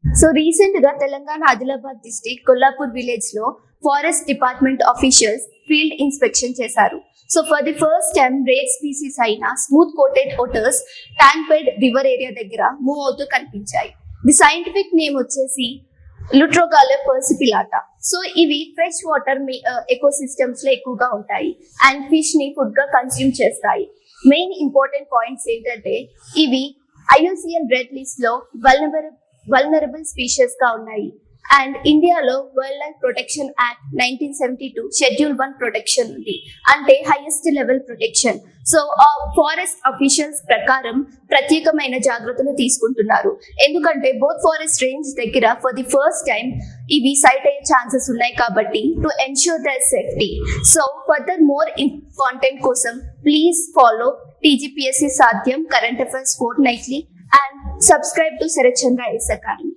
So recent గా Telangana Adilabad district Kollapur village లో forest department officials field inspection చేశారు. So for the first time rare species అయిన smooth coated otters ట్యాంక్బెడ్ river area దగ్గర move అవుతూ కనిపించాయి. ది సైంటిఫిక్ నేమ్ వచ్చేసి లుట్రోగాలే పర్సిపిలాటా. సో ఇవి ఫ్రెష్ వాటర్ ఎకోసిస్టమ్స్ లో ఎక్కువగా ఉంటాయి అండ్ ఫిష్ ని ఫుడ్ గా కన్స్యూమ్ చేస్తాయి. మెయిన్ ఇంపార్టెంట్ పాయింట్స్ ఏంటంటే ఇవి IUCN రెడ్ లిస్ట్ లో వల్నరబుల్ స్పీషీస్ గా ఉన్నాయి అండ్ ఇండియాలో world life protection act 1972 schedule 1 protection ఉంది, అంటే highest level protection. So forest officials ప్రకారం ప్రత్యేకమైన జాగ్రత్తలు తీసుకుంటున్నారు, ఎందుకంటే బోత్ ఫారెస్ట్ రేంజ్ దగ్గర ఫర్ ది ఫస్ట్ టైం ఇవి సైట్ అయ్యే ఛాన్సెస్ ఉన్నాయి కాబట్టి to ensure their safety. So further more content కోసం ప్లీజ్ ఫాలో TGPSC సాధ్యం current affairs fortnightly and subscribe to Sarachandra AS Academy.